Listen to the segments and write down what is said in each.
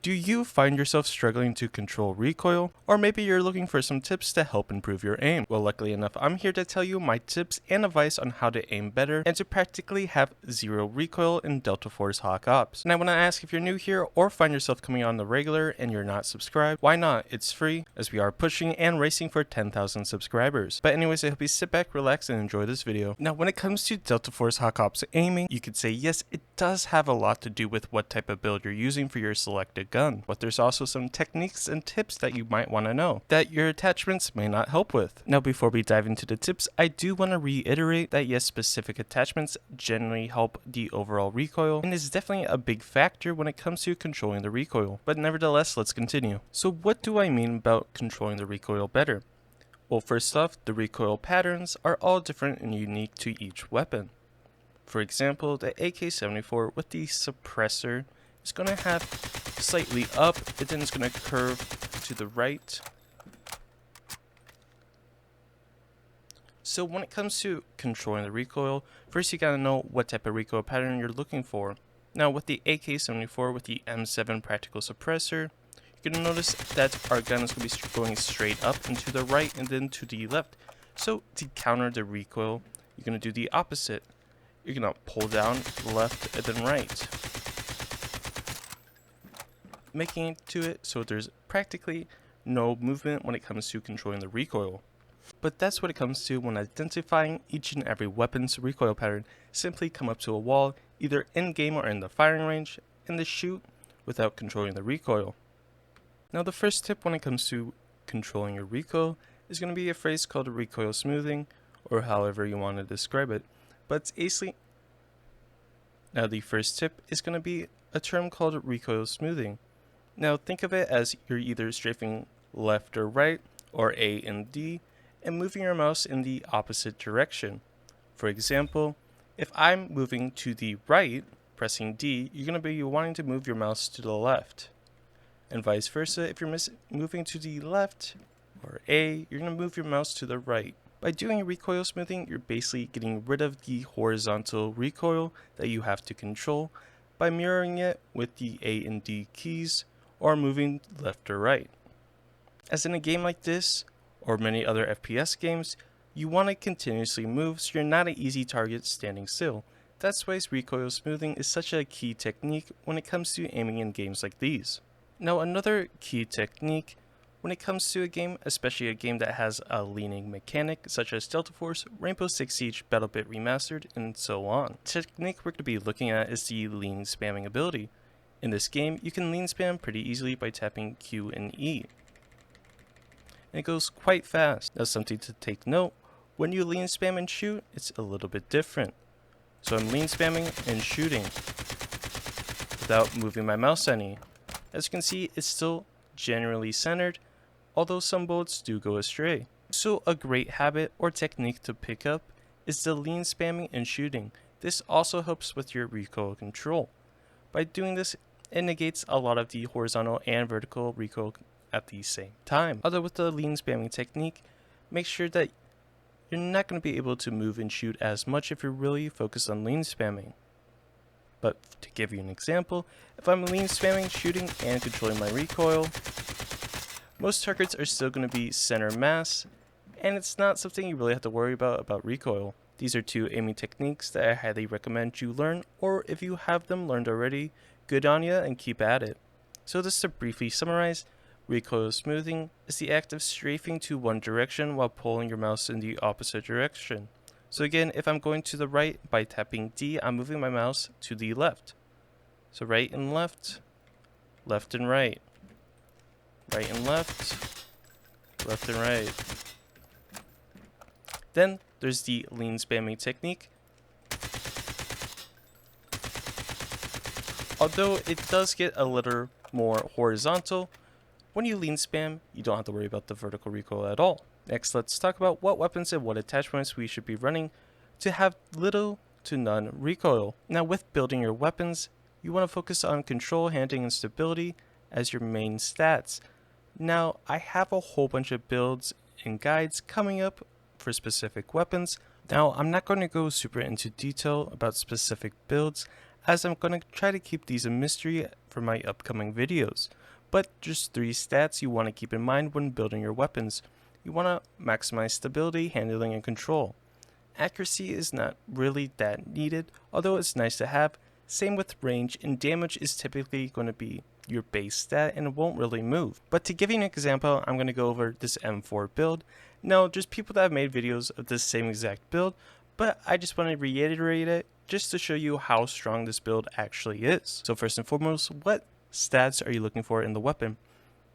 Do you find yourself struggling to control recoil? Or maybe you're looking for some tips to help improve your aim? Well, luckily enough, I'm here to tell you my tips and advice on how to aim better and to practically have zero recoil in Delta Force Hawk Ops. And I want to ask, if you're new here or find yourself coming on the regular and you're not subscribed, why not? It's free, as we are pushing and racing for 10,000 subscribers. But anyways, I hope you sit back, relax, and enjoy this video. Now, when it comes to Delta Force Hawk Ops aiming, you could say yes, it does have a lot to do with what type of build you're using for your selected gun, but there's also some techniques and tips that you might want to know that your attachments may not help with. Now, before we dive into the tips, I do want to reiterate that yes, specific attachments generally help the overall recoil and is definitely a big factor when it comes to controlling the recoil. But nevertheless, let's continue. So what do I mean about controlling the recoil better? Well, first off, the recoil patterns are all different and unique to each weapon. For example, the AK-74 with the suppressor is going to have slightly up, but then it's going to curve to the right. So when it comes to controlling the recoil, first you got to know what type of recoil pattern you're looking for. Now with the AK-74 with the M7 practical suppressor, you're going to notice that our gun is going to be going straight up and to the right and then to the left. So to counter the recoil, you're going to do the opposite. You're going to pull down left and then right, making it to it so there's practically no movement when it comes to controlling the recoil. But that's what it comes to when identifying each and every weapon's recoil pattern. Simply come up to a wall, either in-game or in the firing range, and then shoot without controlling the recoil. Now the first tip when it comes to controlling your recoil is going to be a phrase called recoil smoothing, or however you want to describe it. But it's basically, now the first tip is going to be a term called recoil smoothing. Now think of it as you're either strafing left or right, or A and D, and moving your mouse in the opposite direction. For example, if I'm moving to the right, pressing D, you're going to be wanting to move your mouse to the left. And vice versa, if you're moving to the left, or A, you're going to move your mouse to the right. By doing recoil smoothing, you're basically getting rid of the horizontal recoil that you have to control by mirroring it with the A and D keys, or moving left or right. As in a game like this, or many other FPS games, you want to continuously move so you're not an easy target standing still. That's why recoil smoothing is such a key technique when it comes to aiming in games like these. Now another key technique when it comes to a game, especially a game that has a leaning mechanic such as Delta Force, Rainbow Six Siege, BattleBit Remastered, and so on. The technique we're going to be looking at is the lean spamming ability. In this game, you can lean spam pretty easily by tapping Q and E. And it goes quite fast. Now something to take note, when you lean spam and shoot, it's a little bit different. So I'm lean spamming and shooting without moving my mouse any. As you can see, it's still generally centered, although some bullets do go astray. So a great habit or technique to pick up is the lean spamming and shooting. This also helps with your recoil control. By doing this, it negates a lot of the horizontal and vertical recoil at the same time. Although with the lean spamming technique, make sure that you're not going to be able to move and shoot as much if you're really focused on lean spamming. But to give you an example, if I'm lean spamming, shooting, and controlling my recoil, most targets are still going to be center mass, and it's not something you really have to worry about recoil. These are two aiming techniques that I highly recommend you learn, or if you have them learned already, good on ya and keep at it. So just to briefly summarize, recoil smoothing is the act of strafing to one direction while pulling your mouse in the opposite direction. So again, if I'm going to the right by tapping D, I'm moving my mouse to the left. So right and left, left and right, right and left, left and right. Then there's the lean spamming technique. Although it does get a little more horizontal, when you lean spam, you don't have to worry about the vertical recoil at all. Next, let's talk about what weapons and what attachments we should be running to have little to none recoil. Now with building your weapons, you want to focus on control, handling, and stability as your main stats. Now I have a whole bunch of builds and guides coming up for specific weapons. Now I'm not going to go super into detail about specific builds as I'm going to try to keep these a mystery for my upcoming videos. But just 3 stats you want to keep in mind when building your weapons. You want to maximize stability, handling, and control. Accuracy is not really that needed, although it's nice to have. Same with range, and damage is typically going to be your base stat and it won't really move. But to give you an example, I'm going to go over this M4 build. Now, there's people that have made videos of this same exact build, but I just want to reiterate it just to show you how strong this build actually is. So first and foremost, what stats are you looking for in the weapon?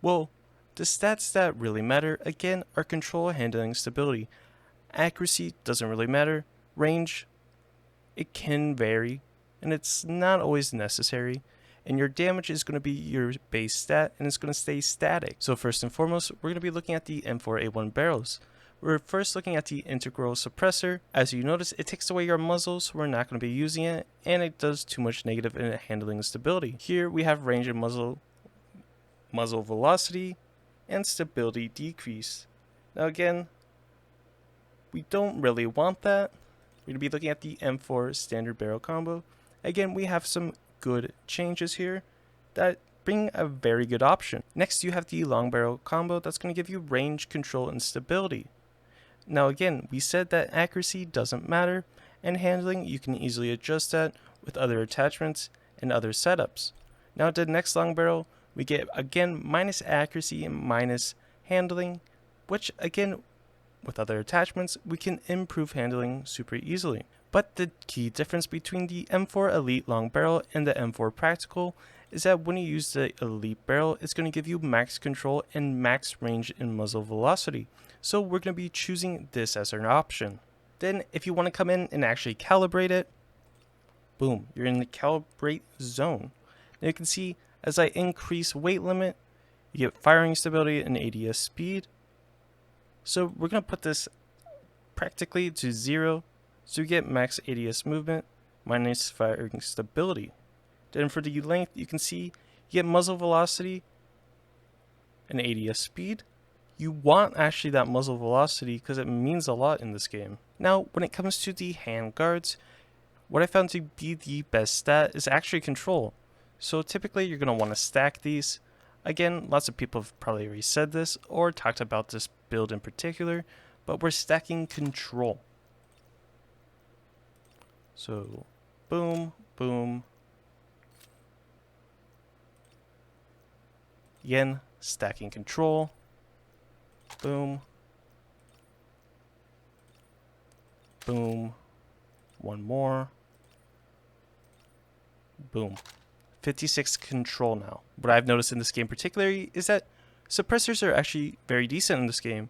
Well, the stats that really matter, again, are control, handling, stability. Accuracy doesn't really matter. Range, it can vary, and it's not always necessary. And your damage is going to be your base stat, and it's going to stay static. So first and foremost, we're going to be looking at the M4A1 barrels. We're first looking at the integral suppressor. As you notice, it takes away your muzzle, so we're not going to be using it, and it does too much negative in handling stability. Here we have range and muzzle velocity, and stability decrease. Now again, we don't really want that. We're going to be looking at the M4 standard barrel combo. Again, we have some good changes here that bring a very good option. Next, you have the long barrel combo that's going to give you range, control, and stability. Now again, we said that accuracy doesn't matter, and handling, you can easily adjust that with other attachments and other setups. Now at the next long barrel, we get again minus accuracy and minus handling, which again, with other attachments, we can improve handling super easily. But the key difference between the M4 Elite Long Barrel and the M4 Practical is that when you use the Elite Barrel, it's going to give you max control and max range and muzzle velocity. So we're going to be choosing this as an option. Then if you want to come in and actually calibrate it, boom, you're in the calibrate zone. Now you can see as I increase weight limit, you get firing stability and ADS speed. So we're going to put this practically to 0. So you get max ADS movement minus firing stability. Then for the length, you can see you get muzzle velocity and ADS speed. You want actually that muzzle velocity because it means a lot in this game. Now, when it comes to the hand guards, what I found to be the best stat is actually control. So typically you're going to want to stack these. Again, lots of people have probably already said this or talked about this build in particular, but we're stacking control. So, boom, boom. Again, stacking control. Boom. Boom. One more. Boom. 56 control now. What I've noticed in this game particularly is that suppressors are actually very decent in this game.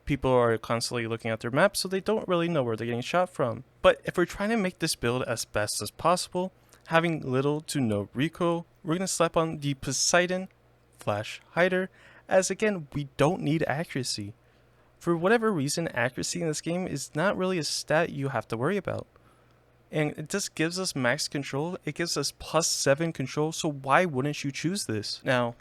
People are constantly looking at their map, so they don't really know where they're getting shot from. But if we're trying to make this build as best as possible, having little to no recoil, we're going to slap on the Poseidon Flash Hider, as again, we don't need accuracy. For whatever reason, accuracy in this game is not really a stat you have to worry about. And it just gives us max control, it gives us +7 control, so why wouldn't you choose this? Now,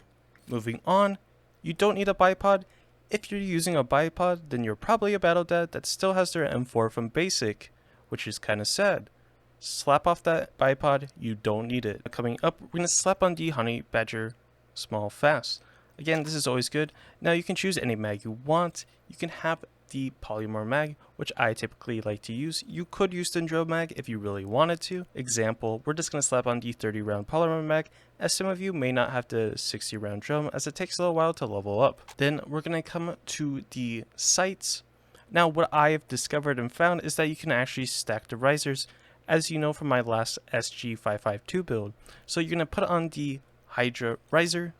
moving on, you don't need a bipod. If you're using a bipod, then you're probably a battle dad that still has their M4 from basic, which is kinda sad. Slap off that bipod, you don't need it. Coming up, we're gonna slap on the Honey Badger Small Fast. Again, this is always good. Now you can choose any mag you want. You can have the polymer mag, which I typically like to use. You could use the drill mag if you really wanted to. Example, we're just going to slap on the 30 round polymer mag, as some of you may not have the 60 round drum as it takes a little while to level up. Then we're going to come to the sights. Now what I've discovered and found is that you can actually stack the risers, as you know from my last SG552 build. So you're going to put on the Hydra riser,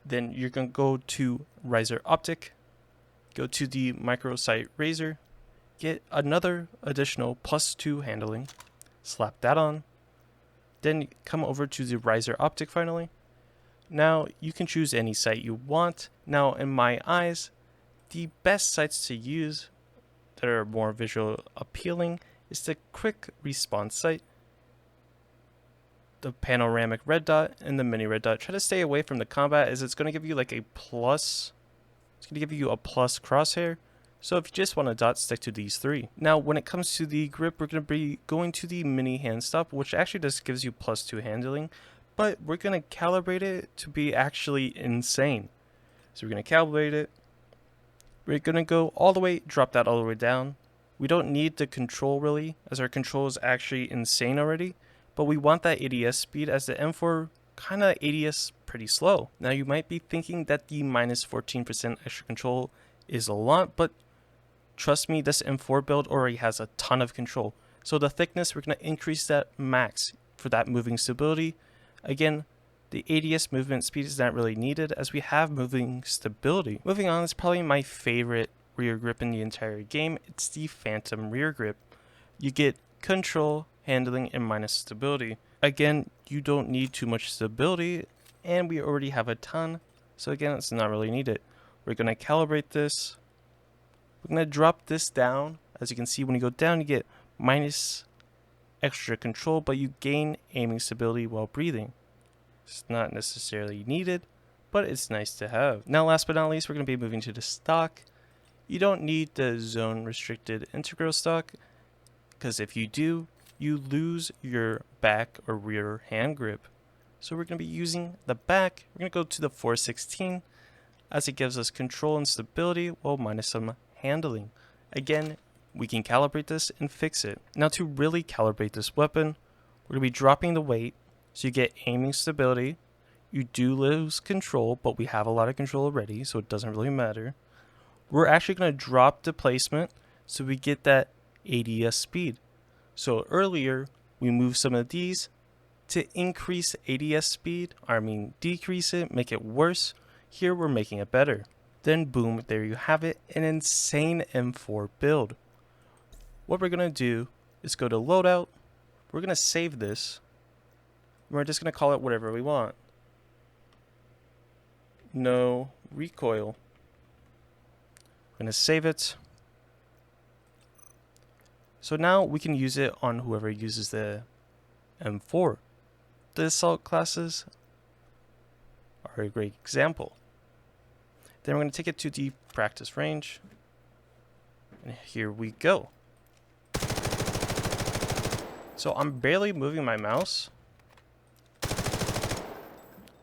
then you're going to go to riser optic, go to the micro sight razor, get another additional +2 handling, slap that on, then come over to the riser optic finally. Now you can choose any sight you want. Now in my eyes, the best sights to use that are more visual appealing is the quick response sight, the panoramic red dot, and the mini red dot. Try to stay away from the combat as it's going to give you like a plus. It's going to give you a plus crosshair. So if you just want a dot, stick to these three. Now when it comes to the grip, we're going to be going to the mini hand stop, which actually just gives you +2 handling, but we're going to calibrate it to be actually insane. So we're going to calibrate it. We're going to go all the way, drop that all the way down. We don't need the control really, as our control is actually insane already, but we want that ADS speed, as the M4 kind of ADS pretty slow. Now you might be thinking that the -14% extra control is a lot, but trust me, this M4 build already has a ton of control. So the thickness, we're going to increase that max for that moving stability. Again, the ADS movement speed is not really needed, as we have moving stability. Moving on is probably my favorite rear grip in the entire game. It's the Phantom rear grip. You get control, handling, and minus stability. Again, you don't need too much stability, and we already have a ton. So again, it's not really needed. We're going to calibrate this. We're going to drop this down. As you can see, when you go down, you get minus extra control, but you gain aiming stability while breathing. It's not necessarily needed, but it's nice to have. Now, last but not least, we're going to be moving to the stock. You don't need the zone restricted integral stock, because if you do, you lose your back or rear hand grip. So we're going to be using the back. We're going to go to the 416, as it gives us control and stability while minus some handling. Again, we can calibrate this and fix it. Now to really calibrate this weapon, we're going to be dropping the weight, so you get aiming stability. You do lose control, but we have a lot of control already, so it doesn't really matter. We're actually going to drop the placement, so we get that ADS speed. So earlier, we moved some of these to increase ADS speed, decrease it, make it worse. Here we're making it better. Then boom, there you have it, an insane M4 build. What we're going to do is go to loadout. We're going to save this. We're just going to call it whatever we want. No recoil. We're going to save it. So now we can use it on whoever uses the M4. The assault classes are a great example. Then we're going to take it to the practice range. And here we go. So I'm barely moving my mouse.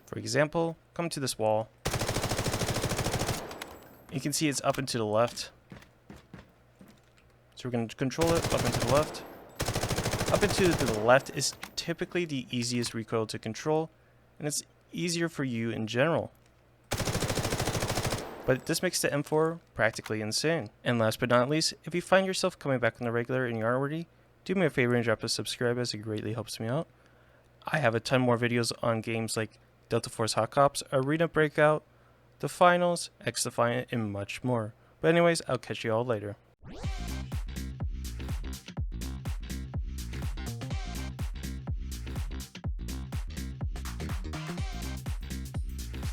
For example, come to this wall. You can see it's up and to the left. So we're going to control it up and to the left. Up and to the left is typically the easiest recoil to control, and it's easier for you in general. But this makes the M4 practically insane. And last but not least, if you find yourself coming back on the regular and you aren't already, do me a favor and drop a subscribe, as it greatly helps me out. I have a ton more videos on games like Delta Force Hot Cops, Arena Breakout, The Finals, X Defiant, and much more. But anyways, I'll catch you all later.